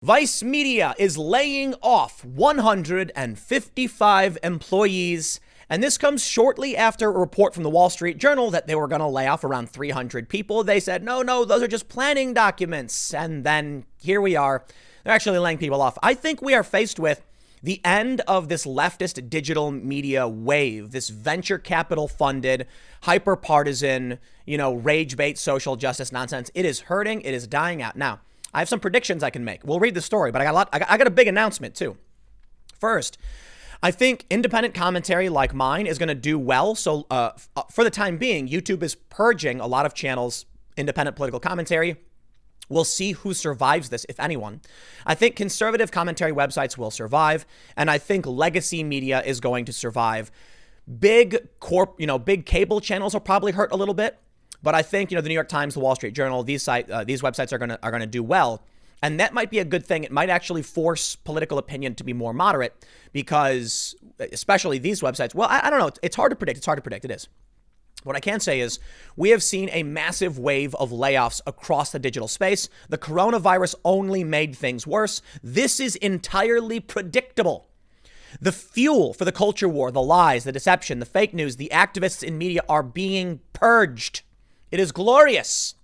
Vice Media is laying off 155 employees, and this comes shortly after a report from the Wall Street Journal that they were going to lay off around 300 people. They said, no, those are just planning documents. And then here we are. They're actually laying people off. I think we are faced with the end of this leftist digital media wave, this venture capital funded, hyper partisan, rage bait social justice nonsense. It is hurting. It is dying out. Now, I have some predictions I can make. We'll read the story, but I got a big announcement too. First, I think independent commentary like mine is going to do well. So for the time being, YouTube is purging a lot of channels, independent political commentary. We'll see who survives this, if anyone. I think conservative commentary websites will survive, and I think legacy media is going to survive. Big cable channels will probably hurt a little bit. But I think, the New York Times, the Wall Street Journal, these websites are gonna do well. And that might be a good thing. It might actually force political opinion to be more moderate because especially these websites, well, I don't know. It's hard to predict. It is. What I can say is we have seen a massive wave of layoffs across the digital space. The coronavirus only made things worse. This is entirely predictable. The fuel for the culture war, the lies, the deception, the fake news, the activists in media are being purged. It is glorious.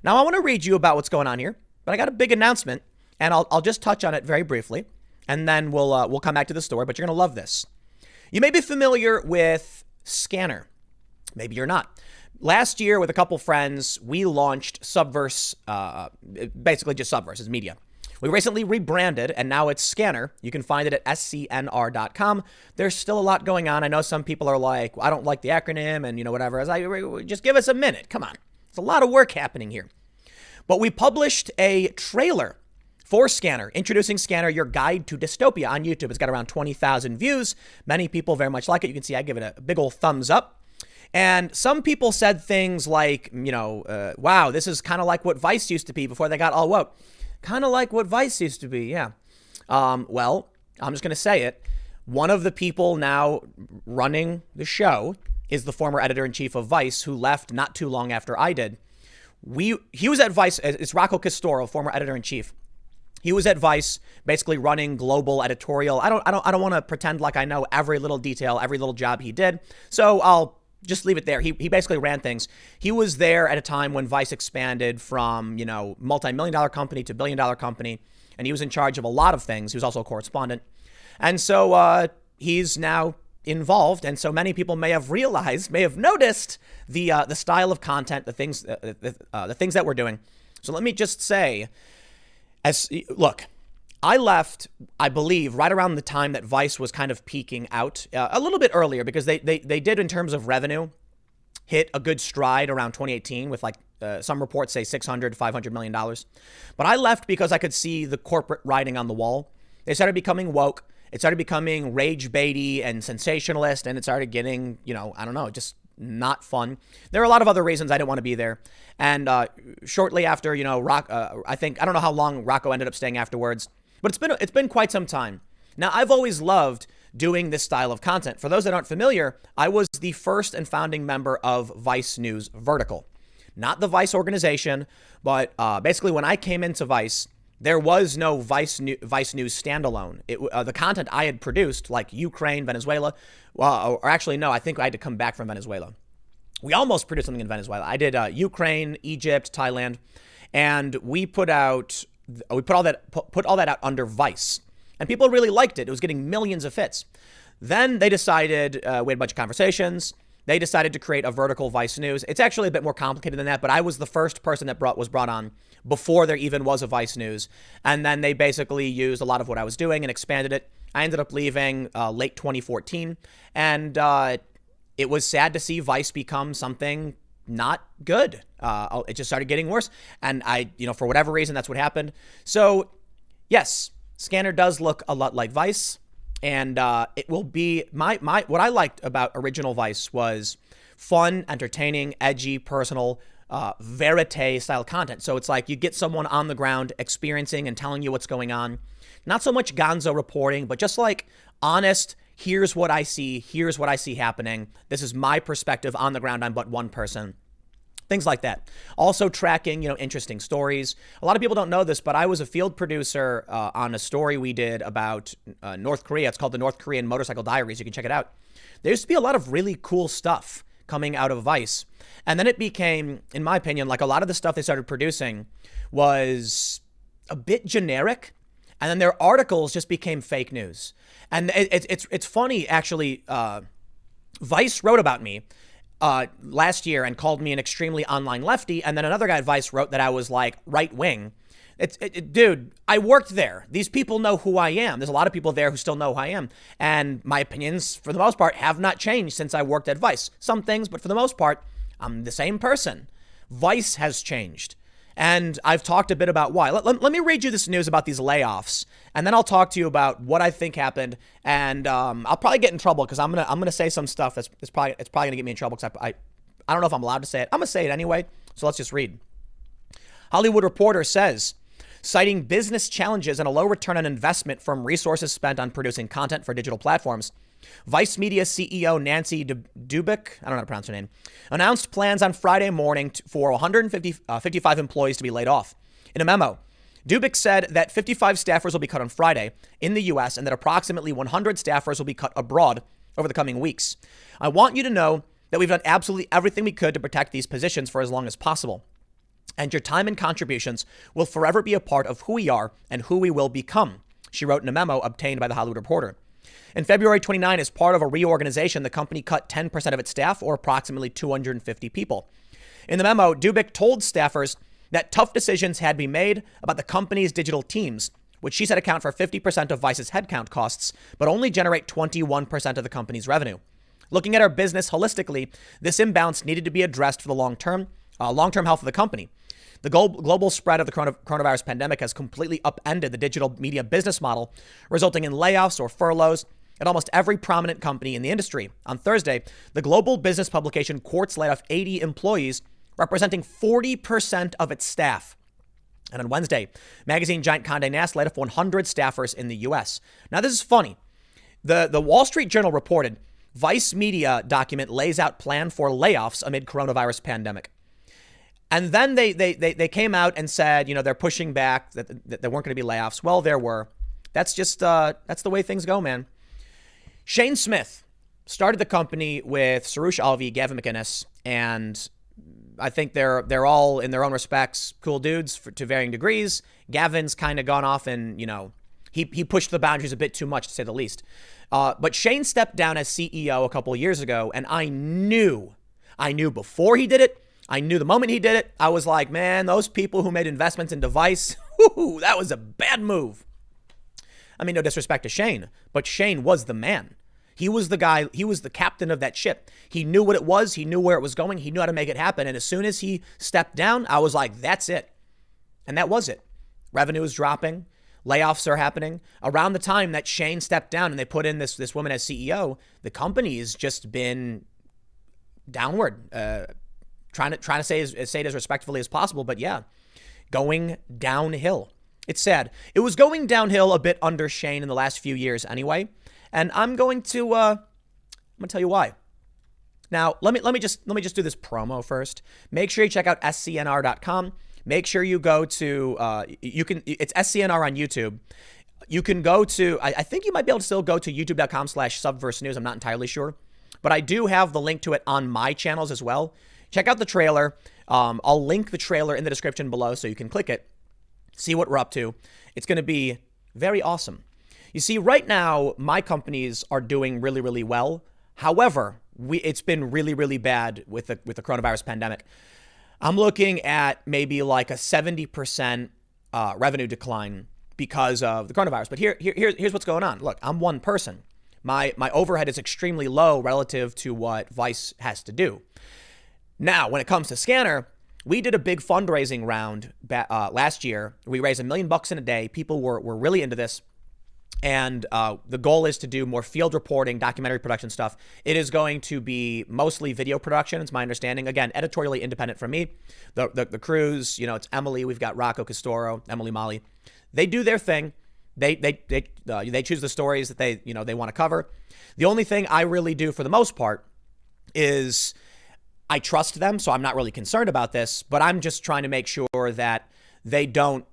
Now, I want to read you about what's going on here, but I got a big announcement, and I'll just touch on it very briefly, and then we'll come back to the story, but you're going to love this. You may be familiar with SCNR. Maybe you're not. Last year, with a couple friends, we launched Subverse, basically just Subverse as media. We recently rebranded, and now it's SCNR. You can find it at SCNR.com. There's still a lot going on. I know some people are like, I don't like the acronym and, whatever. I was like, just give us a minute. Come on. There's a lot of work happening here. But we published a trailer for SCNR, introducing SCNR, your guide to dystopia on YouTube. It's got around 20,000 views. Many people very much like it. You can see I give it a big old thumbs up. And some people said things like, wow, this is kind of like what Vice used to be before they got all woke. Kind of like what Vice used to be, yeah. Well, I'm just going to say it. One of the people now running the show is the former editor-in-chief of Vice, who left not too long after I did. He was at Vice. It's Rocco Castoro, former editor-in-chief. He was at Vice, basically running global editorial. I don't want to pretend like I know every little detail, every little job he did. So I'll just leave it there. He basically ran things. He was there at a time when Vice expanded from, multi-million-dollar company to billion-dollar company. And he was in charge of a lot of things. He was also a correspondent. And so he's now involved. And so many people may have noticed the style of content, the things that we're doing. So let me just say, look, I left, I believe, right around the time that Vice was kind of peaking out, a little bit earlier, because they did, in terms of revenue, hit a good stride around 2018 with some reports say $600 to $500 million. But I left because I could see the corporate writing on the wall. They started becoming woke. It started becoming rage baity and sensationalist, and it started getting, just not fun. There are a lot of other reasons I didn't want to be there. And shortly after, I don't know how long Rocco ended up staying afterwards. But it's been quite some time. Now, I've always loved doing this style of content. For those that aren't familiar, I was the first and founding member of Vice News Vertical. Not the Vice organization, but basically when I came into Vice, there was no Vice News standalone. The content I had produced, like Ukraine, Venezuela, or actually, no, I think I had to come back from Venezuela. We almost produced something in Venezuela. I did Ukraine, Egypt, Thailand, and we put all that out under Vice, and people really liked it. It was getting millions of hits. Then they decided, we had a bunch of conversations. They decided to create a vertical Vice News. It's actually a bit more complicated than that, but I was the first person that was brought on before there even was a Vice News. And then they basically used a lot of what I was doing and expanded it. I ended up leaving late 2014, and it was sad to see Vice become something not good. It just started getting worse. And for whatever reason, that's what happened. So yes, SCNR does look a lot like Vice. And it will be what I liked about original Vice was fun, entertaining, edgy, personal, verite style content. So it's like you get someone on the ground experiencing and telling you what's going on. Not so much gonzo reporting, but just like honest, here's what I see happening. This is my perspective on the ground. I'm but one person. Things like that. Also tracking, interesting stories. A lot of people don't know this, but I was a field producer on a story we did about North Korea. It's called the North Korean Motorcycle Diaries. You can check it out. There used to be a lot of really cool stuff coming out of Vice. And then it became, in my opinion, like a lot of the stuff they started producing was a bit generic. And then their articles just became fake news. And it's funny, actually. Vice wrote about me last year and called me an extremely online lefty. And then another guy at Vice wrote that I was like right wing. Dude, I worked there. These people know who I am. There's a lot of people there who still know who I am. And my opinions, for the most part, have not changed since I worked at Vice. Some things, but for the most part, I'm the same person. Vice has changed. And I've talked a bit about why. Let me read you this news about these layoffs, and then I'll talk to you about what I think happened. And I'll probably get in trouble because I'm gonna say some stuff that's probably gonna get me in trouble because I don't know if I'm allowed to say it. I'm gonna say it anyway. So let's just read. Hollywood Reporter says, citing business challenges and a low return on investment from resources spent on producing content for digital platforms, Vice Media CEO Nancy Dubik, I don't know how to pronounce her name, announced plans on Friday morning for 155 employees to be laid off. In a memo, Dubik said that 55 staffers will be cut on Friday in the U.S. and that approximately 100 staffers will be cut abroad over the coming weeks. I want you to know that we've done absolutely everything we could to protect these positions for as long as possible. And your time and contributions will forever be a part of who we are and who we will become, she wrote in a memo obtained by the Hollywood Reporter. In February 29, as part of a reorganization, the company cut 10% of its staff, or approximately 250 people. In the memo, Dubik told staffers that tough decisions had to be made about the company's digital teams, which she said account for 50% of Vice's headcount costs, but only generate 21% of the company's revenue. Looking at our business holistically, this imbalance needed to be addressed for the long-term health of the company. The global spread of the coronavirus pandemic has completely upended the digital media business model, resulting in layoffs or furloughs at almost every prominent company in the industry. On Thursday, the global business publication Quartz laid off 80 employees, representing 40% of its staff. And on Wednesday, magazine giant Condé Nast laid off 100 staffers in the U.S. Now, this is funny. The Wall Street Journal reported Vice Media document lays out plan for layoffs amid coronavirus pandemic. And then they came out and said, they're pushing back, that there weren't going to be layoffs. Well, there were. That's just, that's the way things go, man. Shane Smith started the company with Sarush Alvi, Gavin McInnes, and I think they're all, in their own respects, cool dudes to varying degrees. Gavin's kind of gone off and, he pushed the boundaries a bit too much, to say the least. But Shane stepped down as CEO a couple of years ago, and I knew before he did it, I knew the moment he did it, I was like, man, those people who made investments in Vice, that was a bad move. I mean, no disrespect to Shane, but Shane was the man. He was the guy, he was the captain of that ship. He knew what it was, he knew where it was going, he knew how to make it happen. And as soon as he stepped down, I was like, that's it. And that was it. Revenue is dropping, layoffs are happening. Around the time that Shane stepped down and they put in this woman as CEO, the company has just been downward. Trying to say it as respectfully as possible, but yeah, going downhill. It's sad. It was going downhill a bit under Shane in the last few years anyway, and I'm going to tell you why. Now, let me just do this promo first. Make sure you check out SCNR.com. Make sure you go to it's SCNR on YouTube. You can go to, I think you might be able to still go to youtube.com/Subverse News. I'm not entirely sure, but I do have the link to it on my channels as well. Check out the trailer. I'll link the trailer in the description below so you can click it, see what we're up to. It's going to be very awesome. You see, right now, my companies are doing really, really well. However, it's been really, really bad with the coronavirus pandemic. I'm looking at maybe like a 70% revenue decline because of the coronavirus. But here's what's going on. Look, I'm one person. My overhead is extremely low relative to what Vice has to do. Now, when it comes to Scanner, we did a big fundraising round last year. We raised $1 million in a day. People were really into this. And the goal is to do more field reporting, documentary production stuff. It is going to be mostly video production, it's my understanding. Again, editorially independent from me. The crews, it's Emily. We've got Rocco Castoro, Emily Molly. They do their thing. They choose the stories that they want to cover. The only thing I really do for the most part is I trust them, so I'm not really concerned about this, but I'm just trying to make sure that they don't,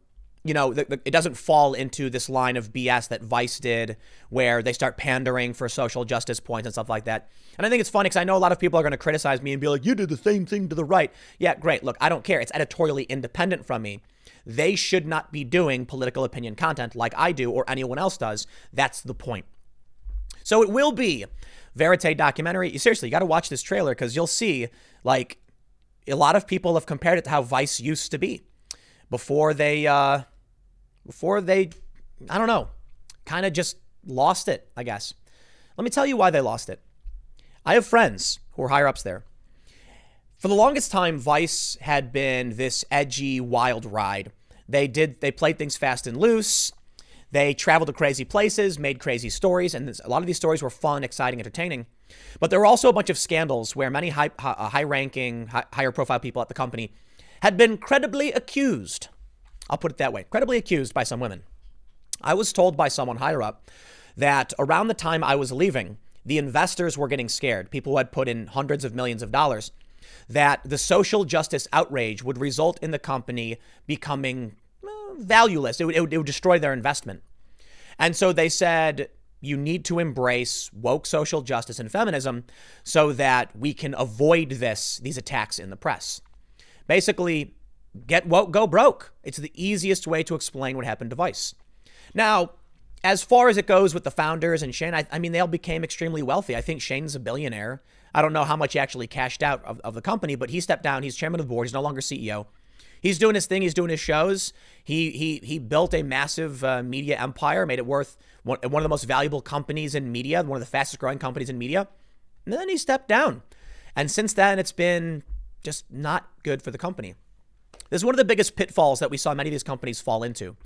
it doesn't fall into this line of BS that Vice did where they start pandering for social justice points and stuff like that. And I think it's funny because I know a lot of people are going to criticize me and be like, you did the same thing to the right. Yeah, great. Look, I don't care. It's editorially independent from me. They should not be doing political opinion content like I do or anyone else does. That's the point. So it will be Verite documentary. Seriously, you got to watch this trailer because you'll see, like, a lot of people have compared it to how Vice used to be before they, I don't know, kind of just lost it, I guess. Let me tell you why they lost it. I have friends who are higher ups there. For the longest time, Vice had been this edgy, wild ride. They played things fast and loose. They traveled to crazy places, made crazy stories, and a lot of these stories were fun, exciting, entertaining. But there were also a bunch of scandals where many high-ranking, higher-profile people at the company had been credibly accused. I'll put it that way, credibly accused by some women. I was told by someone higher up that around the time I was leaving, the investors were getting scared. People who had put in hundreds of millions of dollars, that the social justice outrage would result in the company becoming valueless. It would destroy their investment. And so they said, you need to embrace woke social justice and feminism so that we can avoid these attacks in the press. Basically, get woke, go broke. It's the easiest way to explain what happened to Vice. Now, as far as it goes with the founders and Shane, I mean, they all became extremely wealthy. I think Shane's a billionaire. I don't know how much he actually cashed out of the company, but he stepped down. He's chairman of the board. He's no longer CEO. He's doing his thing. He's doing his shows. He built a massive media empire, made it worth one of the most valuable companies in media, one of the fastest growing companies in media. And then he stepped down. And since then, it's been just not good for the company. This is one of the biggest pitfalls that we saw many of these companies fall into.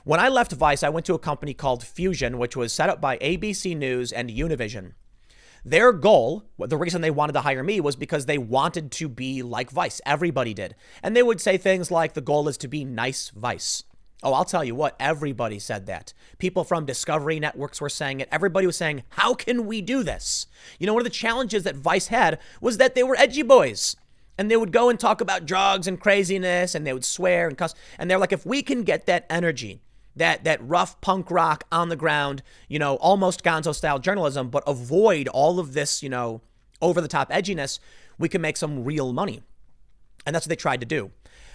When I left Vice, I went to a company called Fusion, which was set up by ABC News and Univision. Their goal, the reason they wanted to hire me was because they wanted to be like Vice. Everybody did. And they would say things like, the goal is to be nice Vice. Oh, I'll tell you what, everybody said that. People from Discovery Networks were saying it. Everybody was saying, how can we do this? One of the challenges that Vice had was that they were edgy boys. And they would go and talk about drugs and craziness, and they would swear and cuss. And they're like, if we can get that energy, that rough punk rock on the ground, almost Gonzo style journalism, but avoid all of this, over the top edginess, we can make some real money. And that's what they tried to do.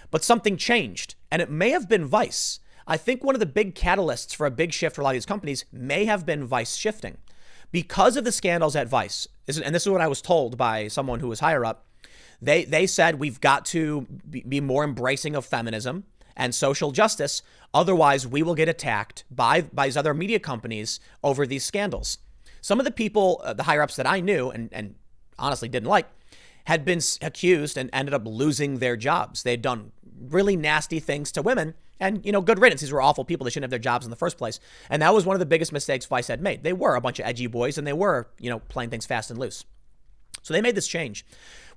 But something changed, and it may have been Vice. I think one of the big catalysts for a big shift for a lot of these companies may have been Vice shifting. Because of the scandals at Vice, and this is what I was told by someone who was higher up, they said we've got to be more embracing of feminism and social justice. Otherwise, we will get attacked by these other media companies over these scandals. Some of the people, the higher ups that I knew and honestly didn't like, had been accused and ended up losing their jobs. They'd done really nasty things to women and, good riddance. These were awful people. They shouldn't have their jobs in the first place. And that was one of the biggest mistakes Vice had made. They were a bunch of edgy boys and they were, playing things fast and loose. So they made this change.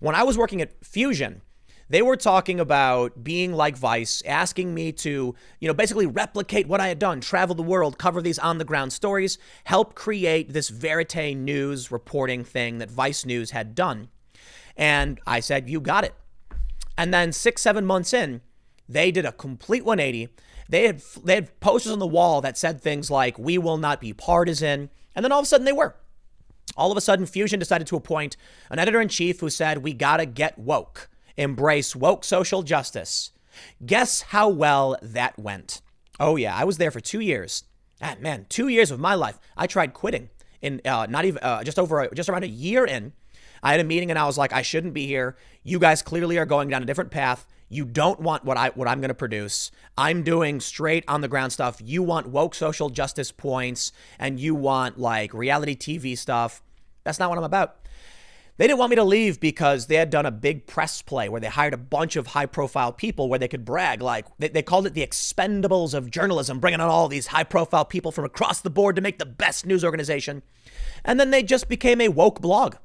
When I was working at Fusion, they were talking about being like Vice, asking me to, basically replicate what I had done, travel the world, cover these on-the-ground stories, help create this verite news reporting thing that Vice News had done. And I said, you got it. And then 6-7 months in, they did a complete 180. They had posters on the wall that said things like, we will not be partisan. And then all of a sudden they were. All of a sudden, Fusion decided to appoint an editor-in-chief who said, we gotta get woke. Embrace woke social justice. Guess how well that went? Oh yeah, I was there for 2 years. 2 years of my life. I tried quitting in just around a year in. I had a meeting and I was like, I shouldn't be here. You guys clearly are going down a different path. You don't want what I'm going to produce. I'm doing straight on the ground stuff. You want woke social justice points and you want like reality TV stuff. That's not what I'm about. They didn't want me to leave because they had done a big press play where they hired a bunch of high profile people where they could brag. Like they called it the expendables of journalism, bringing on all these high profile people from across the board to make the best news organization. And then they just became a woke blog.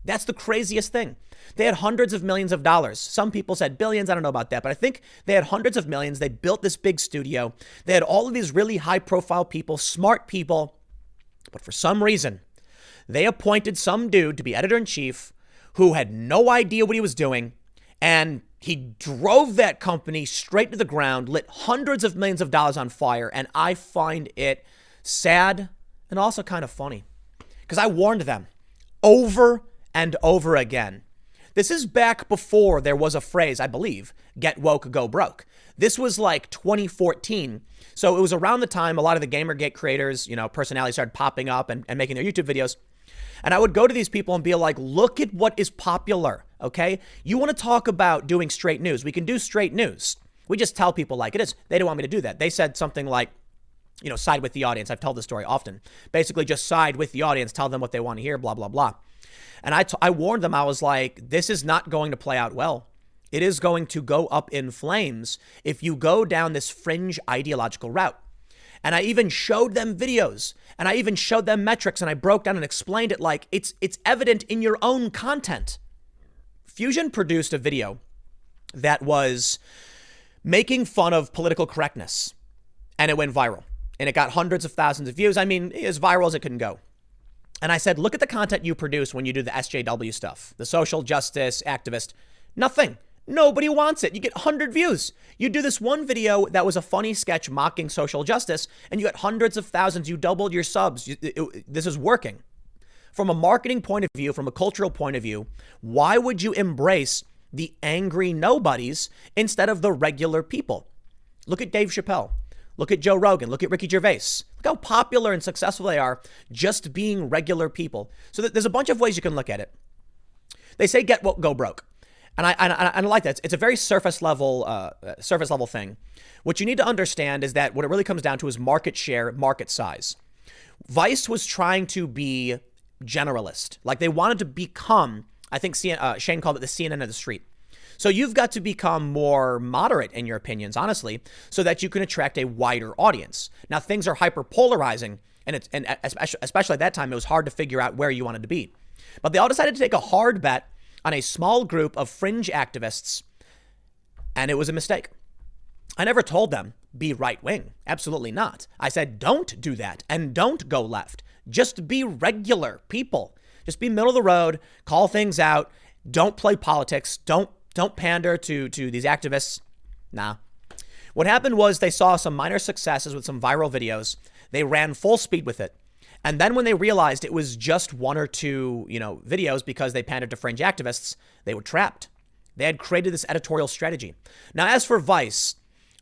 That's the craziest thing. They had hundreds of millions of dollars. Some people said billions. I don't know about that, but I think they had hundreds of millions. They built this big studio. They had all of these really high profile people, smart people. But for some reason, they appointed some dude to be editor-in-chief who had no idea what he was doing, and he drove that company straight to the ground, lit hundreds of millions of dollars on fire, and I find it sad and also kind of funny because I warned them over and over again. This is back before there was a phrase, I believe, get woke, go broke. This was like 2014. So it was around the time a lot of the Gamergate creators, personalities started popping up and making their YouTube videos. And I would go to these people and be like, look at what is popular, okay? You want to talk about doing straight news. We can do straight news. We just tell people like it is. They didn't want me to do that. They said something like, side with the audience. I've told this story often. Basically just side with the audience, tell them what they want to hear, blah, blah, blah. And I warned them, I was like, this is not going to play out well. It is going to go up in flames if you go down this fringe ideological route. And I even showed them videos and I even showed them metrics and I broke down and explained it like it's evident in your own content. Fusion produced a video that was making fun of political correctness and it went viral and it got hundreds of thousands of views. I mean, as viral as it can go. And I said, look at the content you produce when you do the SJW stuff, the social justice activist. Nothing. Nobody wants it. You get 100 views. You do this one video that was a funny sketch mocking social justice, and you got hundreds of thousands. You doubled your subs. This is working. From a marketing point of view, from a cultural point of view, why would you embrace the angry nobodies instead of the regular people? Look at Dave Chappelle. Look at Joe Rogan. Look at Ricky Gervais. Look how popular and successful they are just being regular people. So there's a bunch of ways you can look at it. They say get woke, go broke. And I like that. It's a very surface level thing. What you need to understand is that what it really comes down to is market share, market size. Vice was trying to be generalist. Like they wanted to become, I think Shane called it the CNN of the street. So you've got to become more moderate in your opinions, honestly, so that you can attract a wider audience. Now things are hyper polarizing, and especially at that time, it was hard to figure out where you wanted to be. But they all decided to take a hard bet on a small group of fringe activists, and it was a mistake. I never told them be right wing. Absolutely not. I said don't do that and don't go left. Just be regular people. Just be middle of the road. Call things out. Don't play politics. Don't pander to these activists. Nah. What happened was they saw some minor successes with some viral videos. They ran full speed with it. And then when they realized it was just one or two, videos because they pandered to fringe activists, they were trapped. They had created this editorial strategy. Now, as for Vice,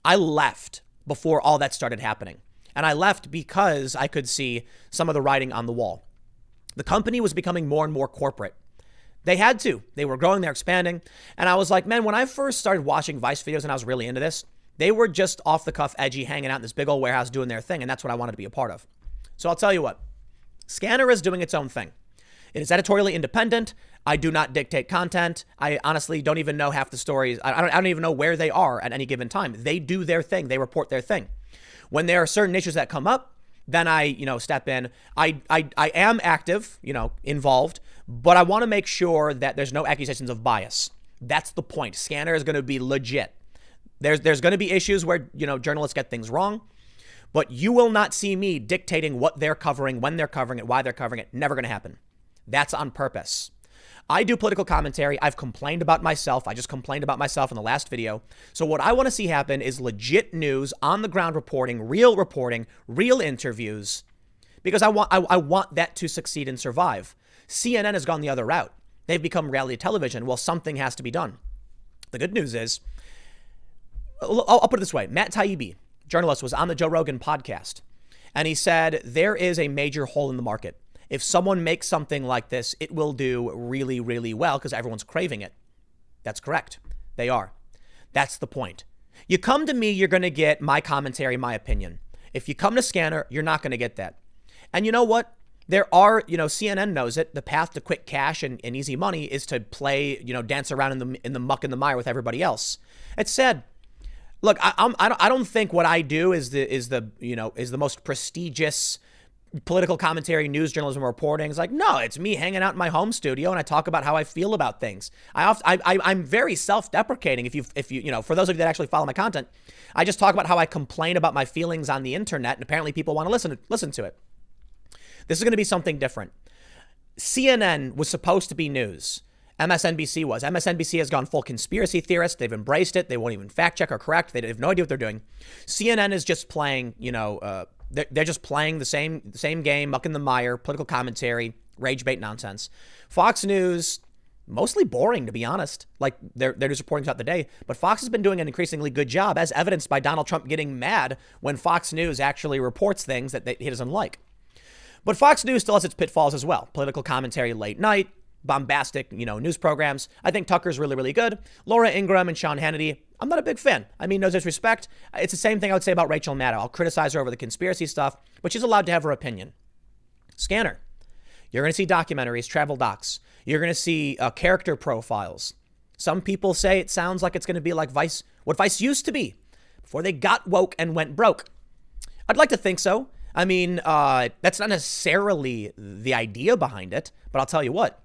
I left before all that started happening. And I left because I could see some of the writing on the wall. The company was becoming more and more corporate. They had to. They were growing, they're expanding. And I was like, man, when I first started watching Vice videos and I was really into this, they were just off the cuff, edgy, hanging out in this big old warehouse doing their thing. And that's what I wanted to be a part of. So I'll tell you what. SCNR is doing its own thing. It is editorially independent. I do not dictate content. I honestly don't even know half the stories. I don't even know where they are at any given time. They do their thing. They report their thing. When there are certain issues that come up, then I, step in. I am active, involved, but I want to make sure that there's no accusations of bias. That's the point. SCNR is going to be legit. There's going to be issues where, journalists get things wrong. But you will not see me dictating what they're covering, when they're covering it, why they're covering it. Never going to happen. That's on purpose. I do political commentary. I've complained about myself. I just complained about myself in the last video. So what I want to see happen is legit news, on the ground reporting, real interviews, because I want that to succeed and survive. CNN has gone the other route. They've become reality television. Well, something has to be done. The good news is, I'll put it this way. Matt Taibbi, journalist, was on the Joe Rogan podcast, and he said there is a major hole in the market. If someone makes something like this, it will do really, really well because everyone's craving it. That's correct. They are. That's the point. You come to me, you're going to get my commentary, my opinion. If you come to SCNR, you're not going to get that. And you know what? There are, CNN knows it. The path to quick cash and easy money is to play, dance around in the muck and the mire with everybody else. It's sad. Look, I don't think what I do is the most prestigious political commentary, news journalism reporting. It's like, no, it's me hanging out in my home studio and I talk about how I feel about things. I'm very self-deprecating. If you for those of you that actually follow my content, I just talk about how I complain about my feelings on the internet, and apparently people want to listen to it. This is going to be something different. CNN was supposed to be news. MSNBC was. MSNBC has gone full conspiracy theorist. They've embraced it. They won't even fact check or correct. They have no idea what they're doing. CNN is just playing, they're just playing the same game, mucking the mire, political commentary, rage bait nonsense. Fox News, mostly boring, to be honest. Like, they're just reporting throughout the day. But Fox has been doing an increasingly good job, as evidenced by Donald Trump getting mad when Fox News actually reports things that he doesn't like. But Fox News still has its pitfalls as well. Political commentary late night, bombastic, news programs. I think Tucker's really, really good. Laura Ingraham and Sean Hannity, I'm not a big fan. I mean, no disrespect. It's the same thing I would say about Rachel Maddow. I'll criticize her over the conspiracy stuff, but she's allowed to have her opinion. Scanner. You're going to see documentaries, travel docs. You're going to see character profiles. Some people say it sounds like it's going to be like Vice, what Vice used to be before they got woke and went broke. I'd like to think so. I mean, that's not necessarily the idea behind it, but I'll tell you what.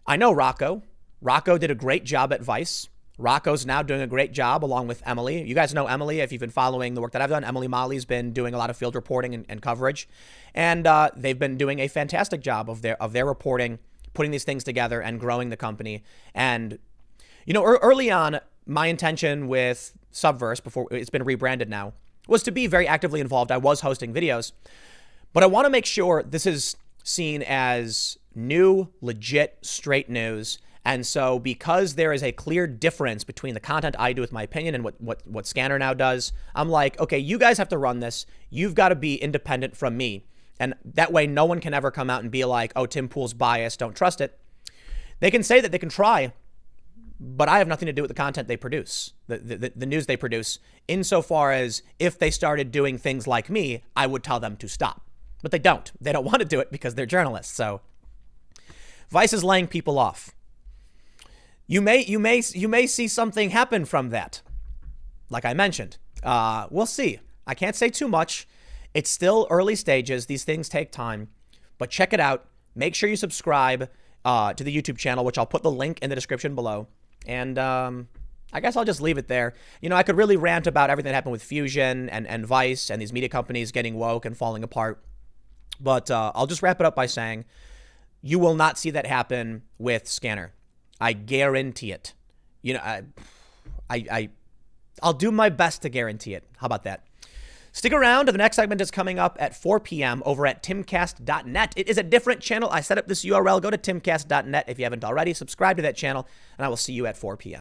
I know Rocco. Rocco did a great job at Vice. Rocco's now doing a great job along with Emily. You guys know Emily if you've been following the work that I've done. Emily Molly's been doing a lot of field reporting and coverage. And they've been doing a fantastic job of their reporting, putting these things together and growing the company. And, early on, my intention with Subverse, before it's been rebranded now, was to be very actively involved. I was hosting videos. But I want to make sure this is seen as new, legit, straight news. And so because there is a clear difference between the content I do with my opinion and what Scanner now does, I'm like, okay, you guys have to run this. You've got to be independent from me. And that way no one can ever come out and be like, oh, Tim Pool's biased, don't trust it. They can say that, they can try, but I have nothing to do with the content they produce, the news they produce, insofar as if they started doing things like me, I would tell them to stop. But they don't. They don't want to do it because they're journalists. So Vice is laying people off. You may see something happen from that. Like I mentioned, we'll see. I can't say too much. It's still early stages. These things take time, but check it out. Make sure you subscribe to the YouTube channel, which I'll put the link in the description below. And I guess I'll just leave it there. I could really rant about everything that happened with Fusion and Vice and these media companies getting woke and falling apart. But I'll just wrap it up by saying you will not see that happen with Scanner. I guarantee it. I'll do my best to guarantee it. How about that? Stick around. The next segment is coming up at 4 p.m. over at timcast.net. It is a different channel. I set up this URL. Go to timcast.net if you haven't already. Subscribe to that channel, and I will see you at 4 p.m.